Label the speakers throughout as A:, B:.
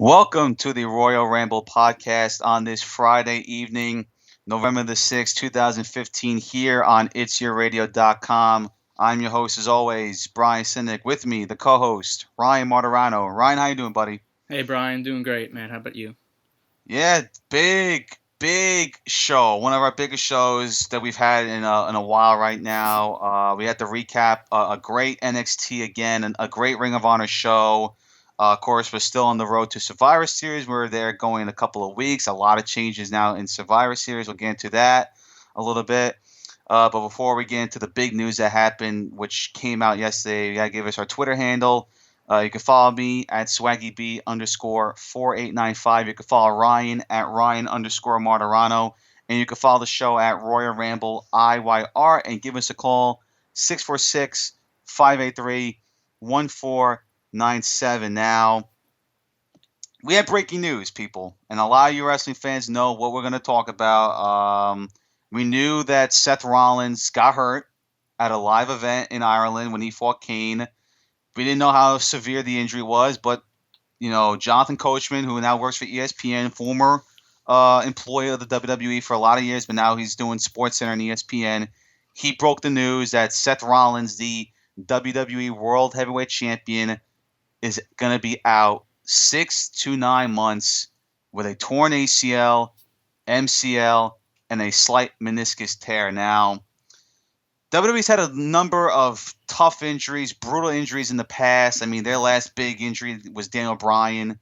A: Welcome to the Royal Ramble podcast on this Friday evening, November the 6th, 2015, here on itsyourradio.com. I'm your host, as always, Brian Sinek. With me, the co-host, Ryan Martirano. Ryan, how you doing, buddy?
B: Hey Brian, doing great, man. How about you?
A: Yeah, big show. One of our biggest shows that we've had in a while right now. We had to recap a great NXT again, and a great Ring of Honor show. Of course, we're still on the road to Survivor Series. We're there going in a couple of weeks. A lot of changes now in Survivor Series. We'll get into that a little bit. But before we get into the big news that happened, which came out yesterday, you gotta give us our Twitter handle. You can follow me at swaggyb_4895. You can follow Ryan at Ryan_Martirano. And you can follow the show at Royal Ramble IYR and give us a call 646-583-1497. Now, we have breaking news, people. And a lot of you wrestling fans know what we're going to talk about. We knew that Seth Rollins got hurt at a live event in Ireland when he fought Kane. We didn't know how severe the injury was, but Jonathan Coachman, who now works for ESPN, former employee of the WWE for a lot of years, but now he's doing SportsCenter and ESPN. He broke the news that Seth Rollins, the WWE World Heavyweight Champion, is going to be out 6 to 9 months with a torn ACL, MCL, and a slight meniscus tear. Now, WWE's had a number of tough injuries, brutal injuries in the past. I mean, their last big injury was Daniel Bryan.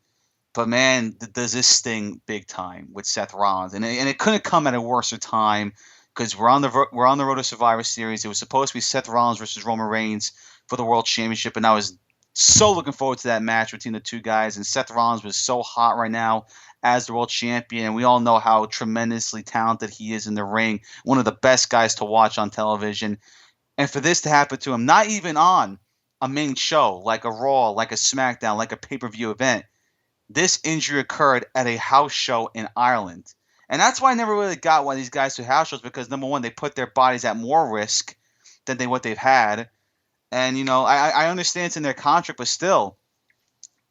A: But, man, does this sting big time with Seth Rollins. And it couldn't come at a worse time because we're on the road to Survivor Series. It was supposed to be Seth Rollins versus Roman Reigns for the World Championship, and I was so looking forward to that match between the two guys. And Seth Rollins was so hot right now as the world champion, and we all know how tremendously talented he is in the ring. One of the best guys to watch on television. And for this to happen to him, not even on a main show like a Raw, like a SmackDown, like a pay-per-view event, this injury occurred at a house show in Ireland. And that's why I never really got why these guys do house shows, because number one, they put their bodies at more risk than what they've had. And, I understand it's in their contract, but still,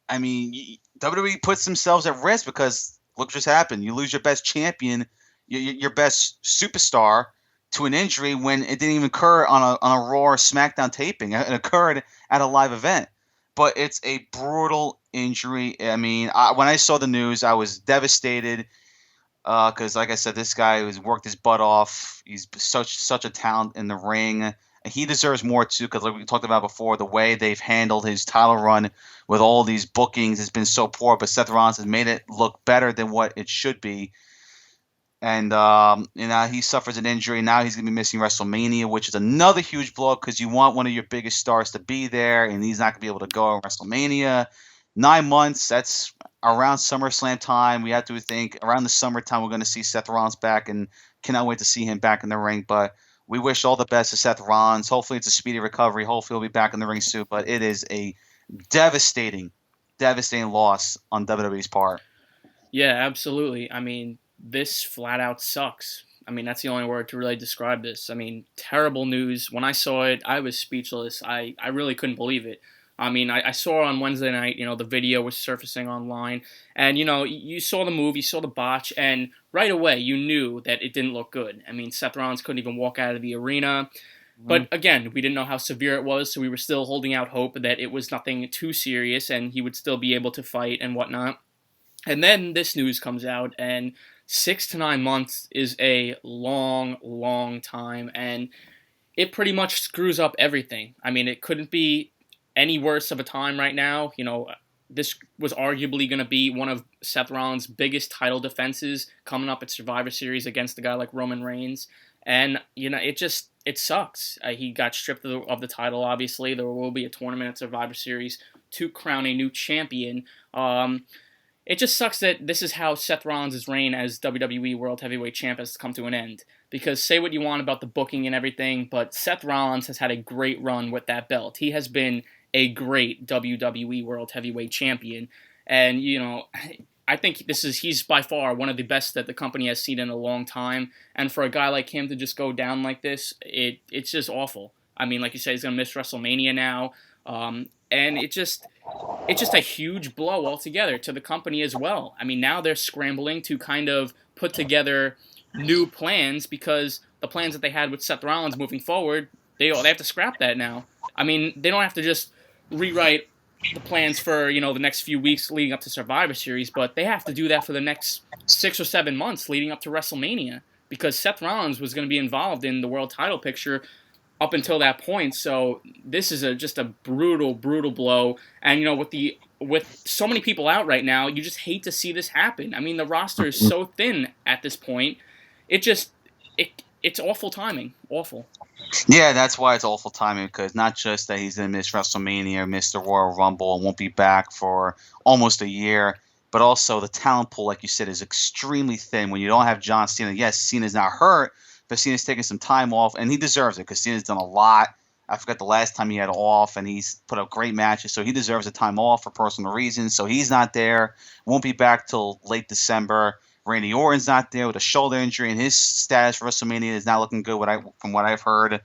A: I mean, WWE puts themselves at risk because look what just happened. You lose your best champion, your best superstar to an injury when it didn't even occur on a Raw or SmackDown taping. It occurred at a live event. But it's a brutal injury. I mean, when I saw the news, I was devastated because, like I said, this guy has worked his butt off. He's such a talent in the ring. He deserves more too, because like we talked about before, the way they've handled his title run with all these bookings has been so poor. But Seth Rollins has made it look better than what it should be. And he suffers an injury. Now he's going to be missing WrestleMania, which is another huge blow because you want one of your biggest stars to be there, and he's not going to be able to go on WrestleMania. 9 months, that's around SummerSlam time. We have to think around the summertime we're going to see Seth Rollins back, and cannot wait to see him back in the ring. But we wish all the best to Seth Rollins. Hopefully it's a speedy recovery. Hopefully he'll be back in the ring soon. But it is a devastating loss on WWE's part.
B: Yeah, absolutely. I mean, this flat out sucks. I mean, that's the only word to really describe this. I mean, terrible news. When I saw it, I was speechless. I really couldn't believe it. I mean, I saw on Wednesday night, the video was surfacing online, and, you saw the move, you saw the botch, and right away you knew that it didn't look good. I mean, Seth Rollins couldn't even walk out of the arena. But again, we didn't know how severe it was, so we were still holding out hope that it was nothing too serious and he would still be able to fight and whatnot. And then this news comes out, and 6 to 9 months is a long, long time, and it pretty much screws up everything. I mean, it couldn't be any worse of a time right now. This was arguably going to be one of Seth Rollins' biggest title defenses coming up at Survivor Series against a guy like Roman Reigns. And, it sucks. He got stripped of the title, obviously. There will be a tournament at Survivor Series to crown a new champion. It just sucks that this is how Seth Rollins' reign as WWE World Heavyweight Champ has come to an end. Because say what you want about the booking and everything, but Seth Rollins has had a great run with that belt. He has been a great WWE World Heavyweight Champion. And, I think he's by far one of the best that the company has seen in a long time. And for a guy like him to just go down like this, it's just awful. I mean, like you said, he's going to miss WrestleMania now. And it's just a huge blow altogether to the company as well. I mean, now they're scrambling to kind of put together new plans because the plans that they had with Seth Rollins moving forward, they have to scrap that now. I mean, they don't have to just rewrite the plans for the next few weeks leading up to Survivor Series, but they have to do that for the next 6 or 7 months leading up to WrestleMania because Seth Rollins was going to be involved in the world title picture up until that point. So this is just a brutal, brutal blow. And with so many people out right now, you just hate to see this happen. I mean, the roster is so thin at this point. It just it's awful timing. Awful.
A: Yeah, that's why it's awful timing, because not just that he's going to miss WrestleMania, miss the Royal Rumble, and won't be back for almost a year, but also the talent pool, like you said, is extremely thin. When you don't have John Cena, yes, Cena's not hurt, but Cena's taking some time off, and he deserves it because Cena's done a lot. I forgot the last time he had off, and he's put up great matches, so he deserves a time off for personal reasons. So he's not there, won't be back till late December. Randy Orton's not there with a shoulder injury, and his status for WrestleMania is not looking good. From what I've heard,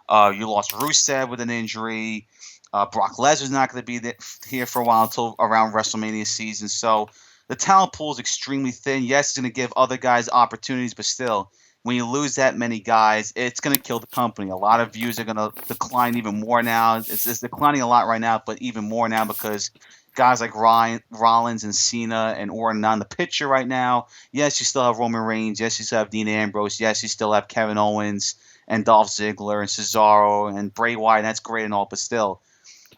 A: you lost Rusev with an injury. Brock Lesnar's not going to be here for a while until around WrestleMania season. So the talent pool is extremely thin. Yes, it's going to give other guys opportunities, but still, when you lose that many guys, it's going to kill the company. A lot of views are going to decline even more now. It's declining a lot right now, but even more now because guys like Rollins and Cena and Orton on the picture right now. Yes, you still have Roman Reigns. Yes, you still have Dean Ambrose. Yes, you still have Kevin Owens and Dolph Ziggler and Cesaro and Bray Wyatt. And that's great and all, but still,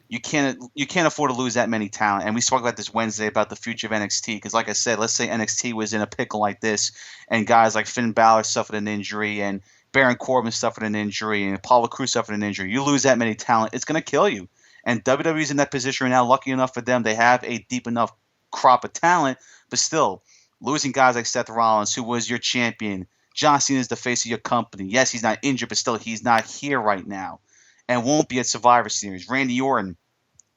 A: you can't afford to lose that many talent. And we spoke about this Wednesday about the future of NXT because, like I said, let's say NXT was in a pickle like this, and guys like Finn Balor suffered an injury, and Baron Corbin suffered an injury, and Apollo Crews suffered an injury. You lose that many talent, it's going to kill you. And WWE's in that position right now. Lucky enough for them, they have a deep enough crop of talent, but still, losing guys like Seth Rollins, who was your champion. John Cena is the face of your company. Yes, he's not injured, but still, he's not here right now and won't be at Survivor Series. Randy Orton,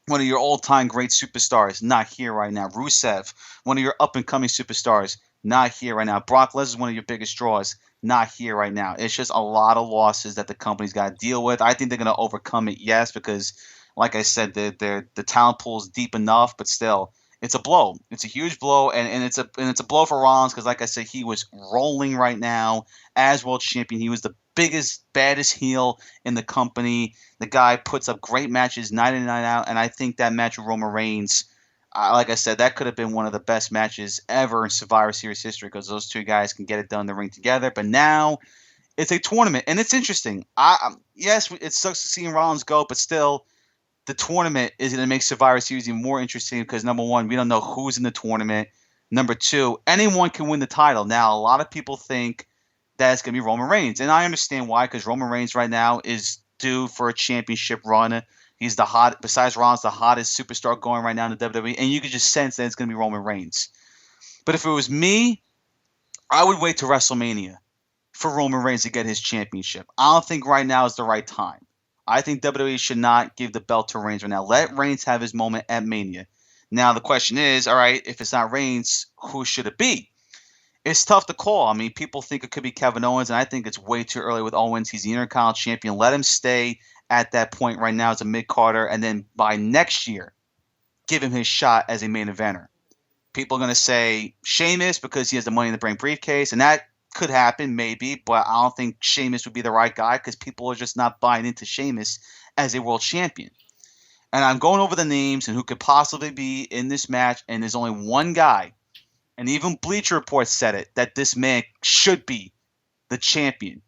A: one of your all-time great superstars, not here right now. Rusev, one of your up-and-coming superstars, not here right now. Brock Lesnar is one of your biggest draws, not here right now. It's just a lot of losses that the company's got to deal with. I think they're going to overcome it, yes, because, like I said, the talent pool is deep enough, but still, it's a blow. It's a huge blow, and it's a blow for Rollins because, like I said, he was rolling right now as world champion. He was the biggest, baddest heel in the company. The guy puts up great matches night in and night out, and I think that match with Roman Reigns, like I said, that could have been one of the best matches ever in Survivor Series history because those two guys can get it done in the ring together. But now it's a tournament, and it's interesting. Yes, it sucks seeing Rollins go, but still, the tournament is going to make Survivor Series even more interesting because, number one, we don't know who's in the tournament. Number two, anyone can win the title. Now, a lot of people think that it's going to be Roman Reigns, and I understand why, because Roman Reigns right now is due for a championship run. He's besides Rollins, the hottest superstar going right now in the WWE, and you could just sense that it's going to be Roman Reigns. But if it was me, I would wait to WrestleMania for Roman Reigns to get his championship. I don't think right now is the right time. I think WWE should not give the belt to Reigns right now. Let Reigns have his moment at Mania. Now the question is, all right, if it's not Reigns, who should it be? It's tough to call. I mean, people think it could be Kevin Owens, and I think it's way too early with Owens. He's the Intercontinental Champion. Let him stay at that point right now as a mid-carder, and then by next year, give him his shot as a main eventer. People are going to say Sheamus because he has the Money in the Bank briefcase, and that could happen, maybe, but I don't think Sheamus would be the right guy because people are just not buying into Sheamus as a world champion. And I'm going over the names and who could possibly be in this match, and there's only one guy, and even Bleacher Report said it, that this man should be the champion,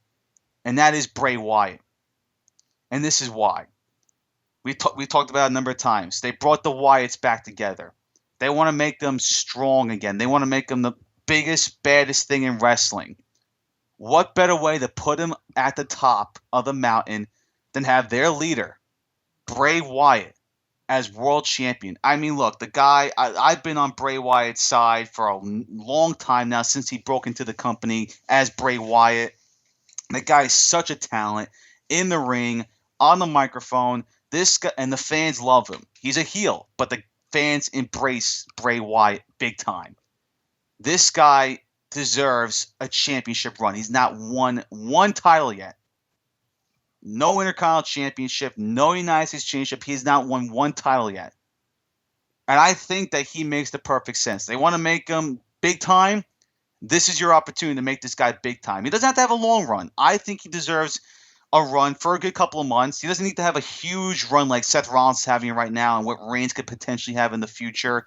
A: and that is Bray Wyatt. And this is why. We talked about it a number of times. They brought the Wyatts back together. They want to make them strong again. They want to make them the biggest, baddest thing in wrestling. What better way to put him at the top of the mountain than have their leader, Bray Wyatt, as world champion? I mean, look, the guy, I've been on Bray Wyatt's side for a long time now since he broke into the company as Bray Wyatt. The guy is such a talent in the ring, on the microphone. This guy, and the fans love him. He's a heel, but the fans embrace Bray Wyatt big time. This guy deserves a championship run. He's not won one title yet. no Intercontinental Championship, no United States Championship. He has not won one title yet. And I think that he makes the perfect sense. They want to make him big time. This is your opportunity to make this guy big time. He doesn't have to have a long run. I think he deserves a run for a good couple of months. He doesn't need to have a huge run like Seth Rollins is having right now and what Reigns could potentially have in the future.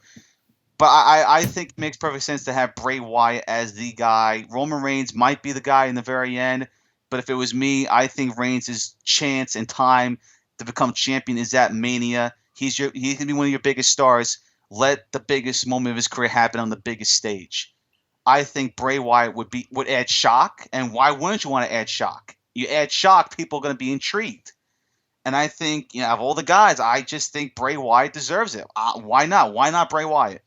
A: But I think it makes perfect sense to have Bray Wyatt as the guy. Roman Reigns might be the guy in the very end, but if it was me, I think Reigns' chance and time to become champion is at Mania. He's gonna be one of your biggest stars. Let the biggest moment of his career happen on the biggest stage. I think Bray Wyatt would add shock, and why wouldn't you want to add shock? You add shock, people are going to be intrigued. And I think, of all the guys, I just think Bray Wyatt deserves it. Why not? Why not Bray Wyatt?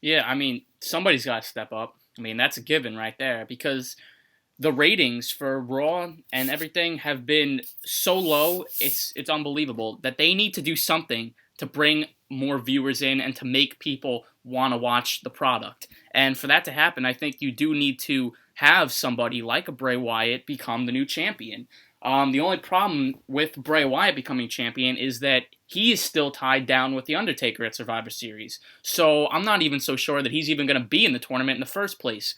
B: Yeah, I mean, somebody's got to step up. I mean, that's a given right there because the ratings for Raw and everything have been so low, it's unbelievable that they need to do something to bring more viewers in and to make people want to watch the product. And for that to happen, I think you do need to have somebody like a Bray Wyatt become the new champion. The only problem with Bray Wyatt becoming champion is that he is still tied down with The Undertaker at Survivor Series. So I'm not even so sure that he's even going to be in the tournament in the first place.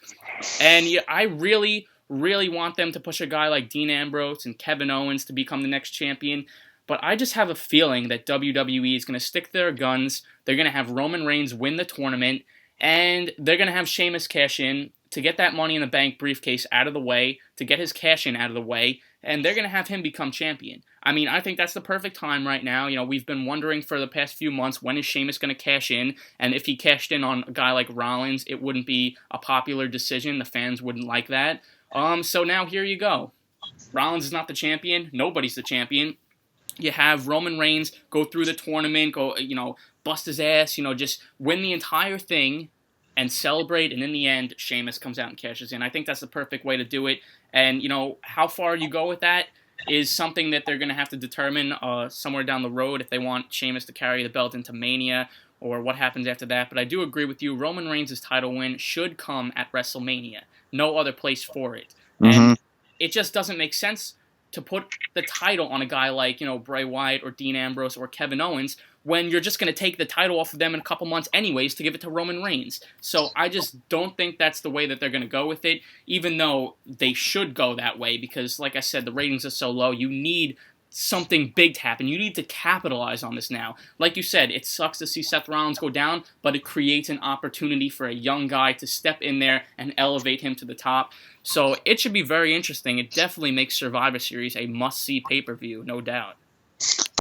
B: And I really want them to push a guy like Dean Ambrose and Kevin Owens to become the next champion. But I just have a feeling that WWE is going to stick to their guns. They're going to have Roman Reigns win the tournament. And they're going to have Sheamus cash in to get that Money in the Bank briefcase out of the way, to get his cash in out of the way, and they're going to have him become champion. I mean, I think that's the perfect time right now. We've been wondering for the past few months, when is Sheamus going to cash in? And if he cashed in on a guy like Rollins, it wouldn't be a popular decision. The fans wouldn't like that. So now here you go. Rollins is not the champion. Nobody's the champion. You have Roman Reigns go through the tournament, bust his ass, just win the entire thing and celebrate, and in the end, Sheamus comes out and cashes in. I think that's the perfect way to do it. And, how far you go with that is something that they're going to have to determine somewhere down the road if they want Sheamus to carry the belt into Mania or what happens after that. But I do agree with you. Roman Reigns' title win should come at WrestleMania. No other place for it.
A: Mm-hmm.
B: And it just doesn't make sense to put the title on a guy like, Bray Wyatt or Dean Ambrose or Kevin Owens when you're just going to take the title off of them in a couple months anyways to give it to Roman Reigns. So I just don't think that's the way that they're going to go with it, even though they should go that way because, like I said, the ratings are so low. You need something big to happen. You need to capitalize on this now. Like you said, it sucks to see Seth Rollins go down, but it creates an opportunity for a young guy to step in there and elevate him to the top. So it should be very interesting. It definitely makes Survivor Series a must-see pay-per-view, no doubt.